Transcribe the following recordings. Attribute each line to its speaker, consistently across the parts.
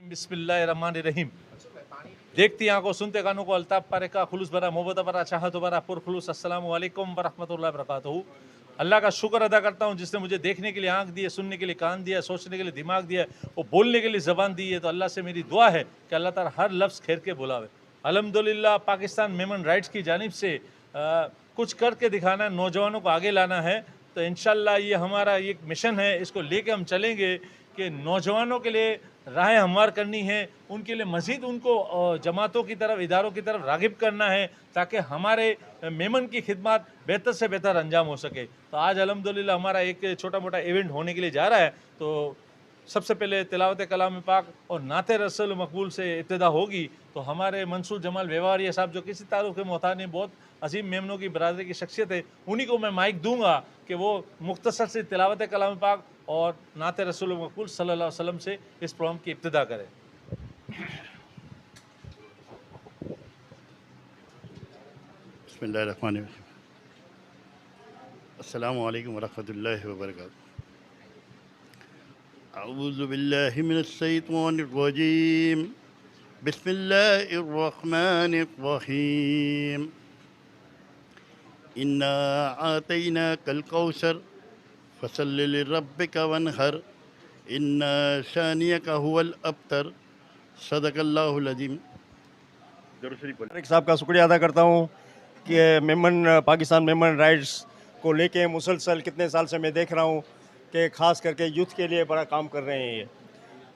Speaker 1: बिस्मिल्लाहिर्रहमानिर्रहीम। देखती आंखों सुनते कानों को अल्ताफ पारे का खुलूस भरा मोहब्बत भरा चाहत भरा पुरखुलूस अस्सलामु अलैकुम वरहमतुल्लाहि वबरकातुहू। अल्लाह का शुक्र अदा करता हूँ जिसने मुझे देखने के लिए आंख दी है, सुनने के लिए कान दिया, सोचने के लिए दिमाग दिया और बोलने के लिए ज़बान दी है। तो अल्लाह से मेरी दुआ है कि अल्लाह ताला हर लफ्ज़ खैर के बुलावे। अल्हम्दुलिल्लाह पाकिस्तान मेमन राइट्स की जानिब से कुछ करके दिखाना है, नौजवानों को आगे लाना है। तो इंशाल्लाह ये हमारा एक मिशन है, इसको लेके हम चलेंगे कि नौजवानों के लिए राहें हमवार करनी है, उनके लिए मज़ीद उनको जमातों की तरफ, इदारों की तरफ राग़िब करना है ताकि हमारे मेमन की खिदमत बेहतर से बेहतर अंजाम हो सके। तो आज अल्हम्दुलिल्लाह हमारा एक छोटा मोटा इवेंट होने के लिए जा रहा है। तो सबसे पहले तिलावत कलाम पाक और नाते रसूल मकबूल से इब्तिदा होगी। तो हमारे मंसूर जमाल व्यवहारिया साहब जो किसी तारुफ के मोहताज नहीं, बहुत अजीम मेमनों की बरादरी की शख्सियत है, उन्हीं को मैं माइक दूंगा कि वो मुख्तसर से तिलावत कलाम पाक और नाते रसूल मकबूल सल्लल्लाहु अलैहि वसल्लम से इस प्रोग्राम की इब्तिदा करें।
Speaker 2: बिस्मिल्लाहिर्रहमानिर्रहीम। अस्सलामु अलैकुम वरहमतुल्लाहि वबरकातुहू। अऊज़ु बिल्लाहि मिनश शैतानिर रजीम। बिस्मिल्लाहिर्रहमानिर्रहीम। इन्ना आतैनाकल कौसर फसल्लि लिरब्बिका वन्हर इन्ना शानियका हुवल अब्तर। सदकल्लाहुल अज़ीम।
Speaker 3: तारिक साहब का शुक्रिया अदा करता हूँ कि पाकिस्तान मेमन राइट्स को लेके मुसलसल कितने साल से मैं देख रहा हूँ कि ख़ास करके यूथ के लिए बड़ा काम कर रहे हैं ये।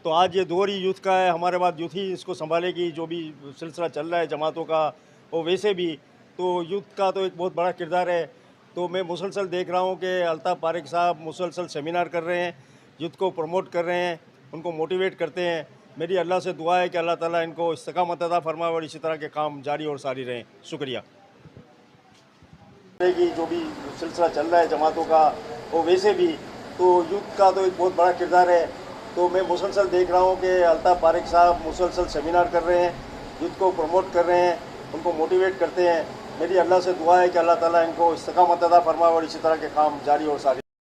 Speaker 3: तो आज ये दौर ही यूथ का है, हमारे बाद यूथ ही इसको संभालेगी। जो भी सिलसिला चल रहा है जमातों का और वैसे भी तो यूथ का तो एक बहुत बड़ा किरदार है। तो मैं मुसलसल देख रहा हूँ कि अल्ताफ पारिक साहब मुसलसल सेमिनार कर रहे हैं, यूथ को प्रमोट कर रहे हैं, उनको मोटिवेट करते हैं। मेरी अल्लाह से दुआ है कि अल्लाह ताला इनको इस्तिकामत अता फरमाए और इसी तरह के काम जारी और सारी रहें। शुक्रिया। जो भी सिलसिला चल रहा है जमातों का और वैसे भी तो यूथ का तो एक बहुत बड़ा किरदार है। तो मैं मुसलसल देख रहा हूँ कि अल्ताफ पारिक साहब मुसलसल सेमिनार कर रहे हैं, यूथ को प्रमोट कर रहे हैं, उनको मोटिवेट करते हैं। मेरी अल्लाह से दुआ है कि अल्लाह ताला इनको इस्तिकामत अता फरमाए और इसी तरह के काम जारी और सारी